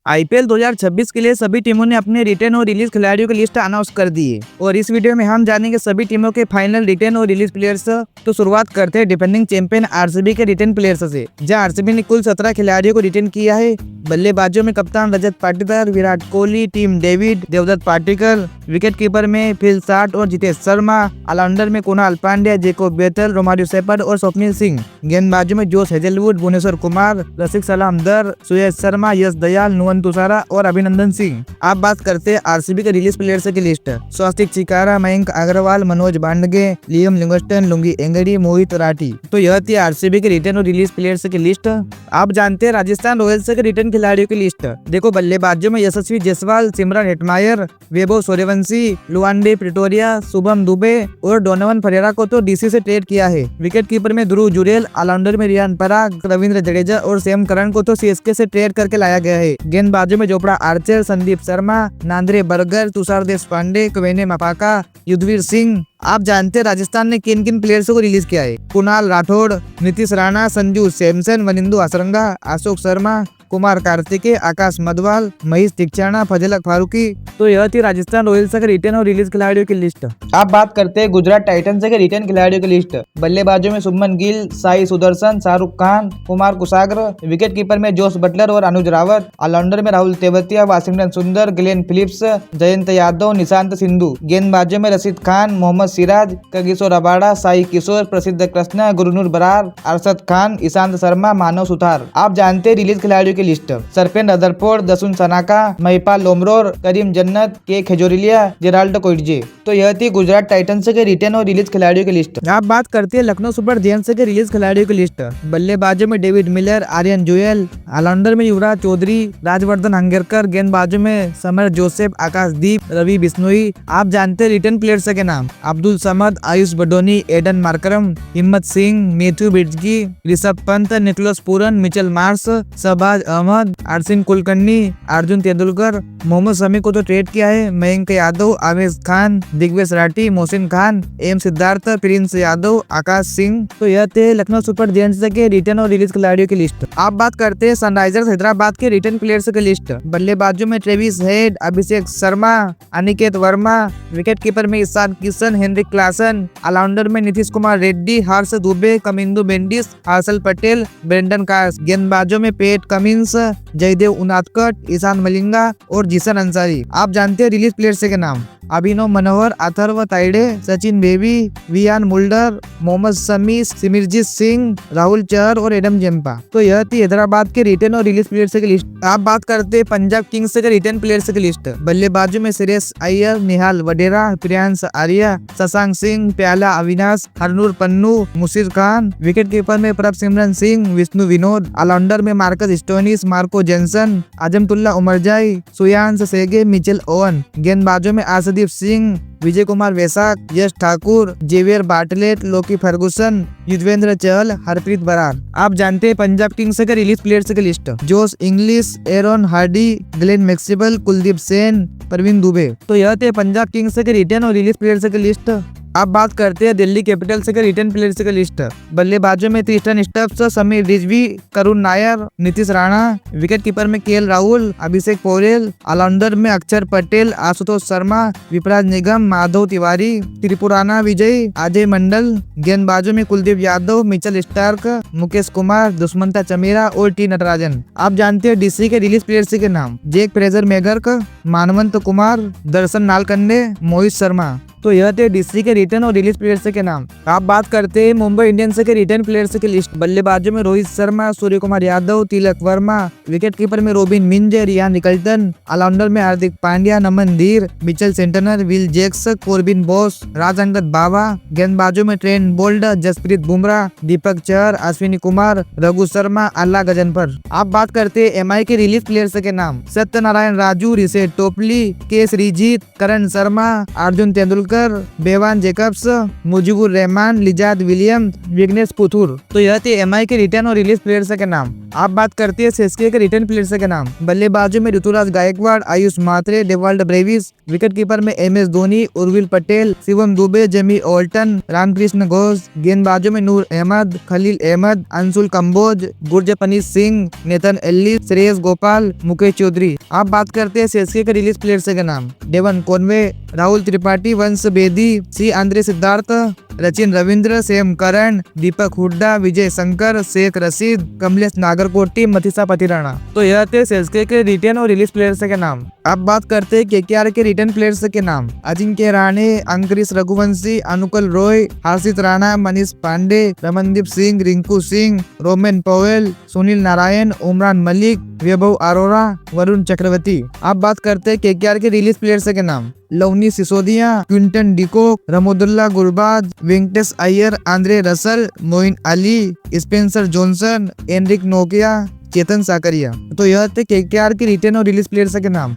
IPL 2026 के लिए सभी टीमों ने अपने रिटेन और रिलीज खिलाड़ियों की लिस्ट अनाउंस कर दी है और इस वीडियो में हम जानेंगे सभी टीमों के फाइनल रिटेन और रिलीज प्लेयर्स। तो शुरुआत करते हैं डिफेंडिंग चैंपियन आरसीबी के रिटेन प्लेयर्स से, जहां आरसीबी ने कुल 17 खिलाड़ियों को रिटेन किया है। बल्लेबाजों में कप्तान Rajat Patidar, Virat Kohli, Tim David, Devdutt Padikkal, wicket keeper में फिल साठ और जितेश शर्मा, ऑलराउंडर में Kunal Pandya, Jacob Bethell, Romario Shepherd और स्वप्निल सिंह, गेंदबाजों में जोश हेजलवुड, भुवनेश्वर कुमार, रसिक सलामदर, सुयश शर्मा, यश दयाल, नुवन तुषारा और अभिनंदन सिंह। आप बात करते हैं आरसीबी के रिलीज प्लेयर्स की list. Swastik Chikara, Mayank Agarwal, Manoj Bhandage, Liam Livingstone, Lungi Ngidi, Mohit Rathi. तो यह थी आरसीबी के रिटेन और रिलीज प्लेयर्स की लिस्ट। आप जानते हैं राजस्थान रॉयल्स के रिटेन खिलाड़ियों की लिस्ट। देखो, बल्लेबाजों में यशस्वी जायसवाल, सिमरन हेटमायर, वैभव सूर्यवंशी, लुआंडे प्रिटोरिया, शुभम दुबे और डोनोवन फरेरा को तो डीसी से ट्रेड किया है। विकेट कीपर में ध्रुव जुरेल, ऑलराउंडर में रियान पराग, रविंद्र जडेजा और सैम करन को तो सीएसके से ट्रेड करके लाया गया है। गेंदबाजों में Jofra Archer, Sandeep Sharma, Nandre Burger, Tushar Deshpande, Kwena Maphaka, Yudhvir Singh. आप जानते हैं राजस्थान ने किन किन प्लेयर्स को रिलीज किया है। कुणाल राठौड़, नीतीश राणा, संजू सैमसन, वनिंदु आसरंगा, अशोक शर्मा, कुमार कार्तिकेय, आकाश मधवाल, महेश दीक्षाणा, फजलक फारूकी। तो यह थी राजस्थान रॉयल्स के रिटेन और रिलीज खिलाड़ियों की लिस्ट। आप बात करते हैं गुजरात टाइटंस के रिटेन खिलाड़ियों की लिस्ट। बल्लेबाजों में शुभमन गिल, साई सुदर्शन, शाहरुख खान, कुमार कुशाग्र, विकेट कीपर में जोश बटलर और अनुज रावत, ऑलराउंडर में राहुल तेवतिया, वाशिंगटन सुंदर, ग्लेन फिलिप्स, जयंत यादव, निशांत सिंधु, गेंदबाजों में रशीद खान, मोहम्मद सिराज, कगिसो रबाड़ा, साई किशोर, प्रसिद्ध कृष्णा, गुरनूर बरार, अरशद खान, ईशांत शर्मा, मानव सुथार। आप जानते हैं रिलीज खिलाड़ियों की list. Sherfane Rutherford, Dasun Shanaka, Mahipal Lomror, Karim Janat, K Khejroliya, Gerald Coetzee. तो यह थी गुजरात टाइटंस के रिटेन और रिलीज खिलाड़ियों की लिस्ट। आप बात करते हैं लखनऊ सुपर जायंट्स के रिलीज खिलाड़ियों की लिस्ट। बल्लेबाजों में David Miller, Aryan Juyal, allrounder में युवराज चौधरी, राजवर्धन हंगेरकर, गेंदबाजों में समर जोसेफ, आकाशदीप, रवि बिश्नोई। आप जानते हैं रिटेन प्लेयर्स के नाम। Abdul Samad, Ayush Badoni, Aiden Markram, Himmat Singh, Matthew Breetzke, Rishabh Pant, Nicholas Pooran, Mitchell Marsh, Shahbaz Ahmed, Arshin Kulkarni, Arjun Tendulkar. Mohammed Shami को तो ट्रेड किया है। Mayank Yadav, Avesh Khan, Digvesh Rathi, Mohsin Khan, M Siddharth, Prince Yadav, Akash Singh. तो यह थे लखनऊ सुपर जायंट्स के रिटेन और रिलीज खिलाड़ियों की लिस्ट। आप बात करते हैं सनराइजर्स हैदराबाद के रिटेन प्लेयर्स की लिस्ट। बल्लेबाजों में Travis Head, Abhishek Sharma, Aniket Verma, wicket keeper में Ishan Kishan, Heinrich Klaasen, all rounder में नीतीश कुमार रेड्डी, हर्ष दुबे, कमिंदु बेंडिस, हर्षल पटेल, ब्रेंडन कास। गेंदबाजों में पेट कमिंस, जयदेव उनादकट, ईशान मलिंगा और जीसन अंसारी। आप जानते हैं रिलीज प्लेयर्स के नाम। अभिनव मनोहर, अथर्व ताइडे, सचिन बेबी, वियान मुल्डर, मोहम्मद शमी, सिमरजीत सिंह, राहुल चहर और एडम जेम्पा। तो यह थी हैदराबाद के रिटेन और रिलीज प्लेयर्स की लिस्ट। आप बात करते हैं पंजाब किंग्स के रिटेन प्लेयर्स की लिस्ट। बल्लेबाजों में श्रेयस अय्यर, निहाल वडेरा, प्रियांश आर्या, शशांक सिंह, प्याला अविनाश, हरनूर पन्नू, मुशीर खान, विकेट कीपर में प्रभ सिमरन सिंह, विष्णु विनोद, ऑलराउंडर में Marcus Stoinis, Marco Jansen, Azmatullah Omarzai, Suryansh सेगे, मिचेल ओवन। गेंदबाजों में Arshdeep Singh, Vijay Kumar Vyshak, Yash Thakur, Xavier Bartlett, Lockie Ferguson, Yuzvendra Chahal, Harpreet Brar. आप जानते हैं पंजाब किंग्स के रिलीज प्लेयर्स की list. Josh Inglis, Aaron Hardie, Glenn Maxwell, Kuldeep Sen, Praveen Dubey. तो यह थे पंजाब किंग्स के रिटेन और रिलीज प्लेयर्स की लिस्ट। अब बात करते हैं दिल्ली कैपिटल्स के रिटेन प्लेयर्स की लिस्ट। बल्लेबाजों में Tristan Stubbs, Sameer Rizvi, Karun Nair, Nitish Rana, wicket keeper में केएल राहुल, अभिषेक पौरेल, ऑलराउंडर में अक्षर पटेल, आशुतोष शर्मा, विपराज निगम, माधव तिवारी, त्रिपुराना विजय, अजय मंडल। गेंदबाजों में कुलदीप यादव, मिचेल स्टार्क, मुकेश कुमार, दुष्मंता चमेरा और टी नटराजन। आप जानते हैं डीसी के रिलीज प्लेयर्स के नाम। जैक फ्रेजर मैगर्क, मानवंत कुमार, दर्शन नालकंडे, मोहित शर्मा। तो यह थे डीसी के रिटेन और रिलीज प्लेयर्स के नाम। आप बात करते हैं मुंबई इंडियंस के रिटेन प्लेयर्स की लिस्ट। बल्लेबाजों में रोहित शर्मा, सूर्य कुमार यादव, तिलक वर्मा, विकेट कीपर में Robin Minz, Ryan Rickelton, allrounder में Hardik Pandya, Naman Dhir, Mitchell Santner, Will Jacks, Corbin Bosch, Raj Angad Bawa. गेंदबाजों में ट्रेंट बोल्ट, जसप्रीत बुमराह, दीपक चहर, अश्विनी कुमार, रघु शर्मा, अल्लाह गजनफर। आप बात करते हैं एमआई के रिलीज प्लेयर्स के नाम। Satyanarayan Raju, Reece Topley, K Shrijith, Karn Sharma, Arjun Tendulkar, Tendulkar, Bevon Jacobs, Mujeebur Rahman, Lizaad Williams, Vignesh Puthur. तो यह थे एमआई के रिटर्न और रिलीज प्लेयर्स के नाम। आप बात करते हैं सीएसके के रिटर्न प्लेयर्स के नाम। बल्लेबाजों में Ruturaj Gaikwad, Ayush Mhatre, Dewald Brevis. Wicket keeper में MS Dhoni, Urvil Patel, Shivam Dubey, Jamie Overton, Ramakrishna Ghosh. गेंदबाजों में नूर अहमद, खलील अहमद, अंशुल कंबोज, गुरजपनीत सिंह, नेथन एल्लिस, श्रेयस गोपाल, मुकेश चौधरी। आप बात करते हैं सीएसके के रिलीज प्लेयर्स के नाम। डेवन कॉनवे, राहुल त्रिपाठी, वंश बेदी, सी आंद्रे सिद्धार्थ, रचिन रविंद्र, सेम करन, दीपक हुड्डा, विजय शंकर, शेख रशीद, कमलेश नागरकोटी, मथिसा पतिराणा। तो यह थे सीएसके के रिटर्न और रिलीज प्लेयर्स के नाम। अब बात करते हैं केकेआर के रिटर्न प्लेयर्स के नाम। अजिंक्य राणे, अंकुरिश रघुवंशी, अनुकल रॉय, हर्षित राणा, मनीष पांडे, रमनदीप सिंह, रिंकू सिंह, रोमेन पवेल, सुनील नारायण, उमरान मलिक, वैभव अरोरा, वरुण चक्रवर्ती। अब बात करते हैं केकेआर के रिलीज प्लेयर्स के नाम। Luvnith Sisodia, Quinton de Kock, Rahmanullah Gurbaz, Venkatesh Iyer, Andre Russell, Moeen Ali, Spencer Johnson, Anrich नोकिया, चेतन साकरिया। तो यह थे केकेआर के रिटर्न और रिलीज प्लेयर्स के नाम।